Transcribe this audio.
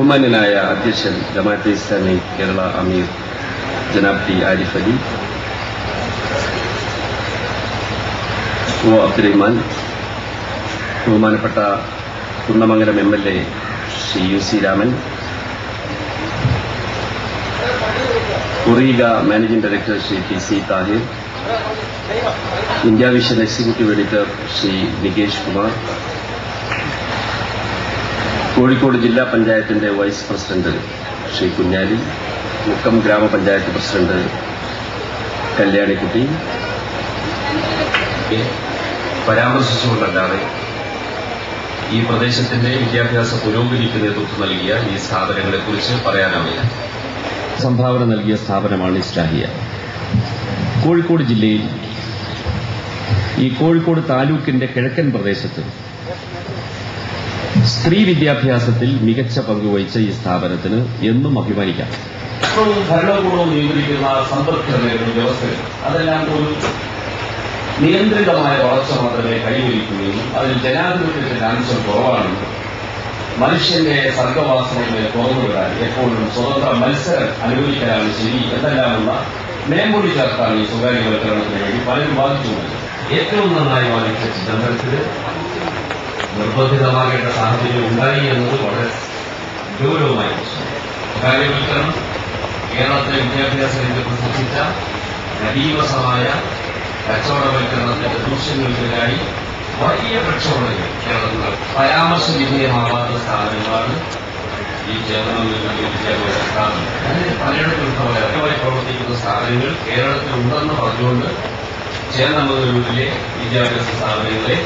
ബഹുമാന്യനായ അധ്യക്ഷൻ ജമാഅത്തെ ഇസ്ലാമി കേരള അമീർ ജനാബ് ടി ആരിഫ് അലി, ഒ അബ്ദുറഹ്മാൻ, ബഹുമാനപ്പെട്ട കുന്നമംഗലം MLA ശ്രീ UC രാമൻ, ഒറീഗ managing director Shri TC Tahir, India Vision executive editor Shri Nikesh Kumar, Kozhikode ജില്ലാ പഞ്ചായത്തിന്റെ വൈസ് പ്രസിഡന്റ് ശ്രീ കുഞ്ഞാലി, മുക്കം ഗ്രാമപഞ്ചായത്ത് പ്രസിഡന്റ് കല്യാണിക്കുട്ടി പരാമർശിച്ചുകൊണ്ടല്ലാതെ ഈ പ്രദേശത്തിന്റെ വിദ്യാഭ്യാസ പുരോഗതിക്ക് നേതൃത്വം നൽകിയ ഈ സ്ഥാപനങ്ങളെക്കുറിച്ച് പറയാനാവില്ല. സംഭാവന നൽകിയ സ്ഥാപനമാണ് ഇസ്ലാഹിയ. കോഴിക്കോട് ജില്ലയിൽ ഈ കോഴിക്കോട് താലൂക്കിന്റെ കിഴക്കൻ പ്രദേശത്ത് സ്ത്രീ വിദ്യാഭ്യാസത്തിൽ മികച്ച പങ്കുവഹിച്ച ഈ സ്ഥാപനത്തിന് എന്നും അഭിമാനിക്കാം. ഭരണകൂടവും നിയന്ത്രിക്കുന്ന സമ്പദ്ഘടനയുടെ വ്യവസ്ഥകൾ അതെല്ലാം ഒരു നിയന്ത്രിതമായ വളർച്ച മാത്രമേ കൈവരിക്കുകയും അതിൽ ജനാധിപത്യത്തിന്റെ അംശം കുറവാണെന്നും മനുഷ്യന്റെ സർഗവാസനകളെ തുറന്നുവിടാൻ എപ്പോഴും സ്വതന്ത്ര മത്സരം അനുവദിക്കാനാണ് ശരി എന്നെല്ലാമുള്ള മേമ്പൊടി ചേർത്താണ് ഈ സ്വകാര്യവൽക്കരണത്തിന് വേണ്ടി പലരും വാദിച്ചുകൊണ്ട് ഏറ്റവും നന്നായി വാദിച്ച ചിദംബരത്തിന് നിർബന്ധിതമാകേണ്ട സാഹചര്യം ഉണ്ടായി എന്നത് വളരെ ഗൗരവമായ പ്രശ്നം. സ്വകാര്യവൽക്കരണം കേരളത്തിലെ വിദ്യാഭ്യാസ രംഗത്ത് സൃഷ്ടിച്ച നവീവസമായ കച്ചവടവൽക്കരണത്തിന്റെ ദൂഷ്യങ്ങൾക്കെതിരായി വലിയ പ്രക്ഷോഭങ്ങൾ കേരളത്തിൽ പരാമർശ വിധേയമാവാത്ത സ്ഥാപനങ്ങളാണ് ഈ ജനങ്ങളുടെ വിദ്യാഭ്യാസ സ്ഥാപനം. അതിന് പലയിടത്തും ഫലമായി പ്രവർത്തിക്കുന്ന സ്ഥാപനങ്ങൾ കേരളത്തിൽ ഉണ്ടെന്ന് പറഞ്ഞുകൊണ്ട് ചേന്നമംഗലൂരിലെ വിദ്യാഭ്യാസ സ്ഥാപനങ്ങളെ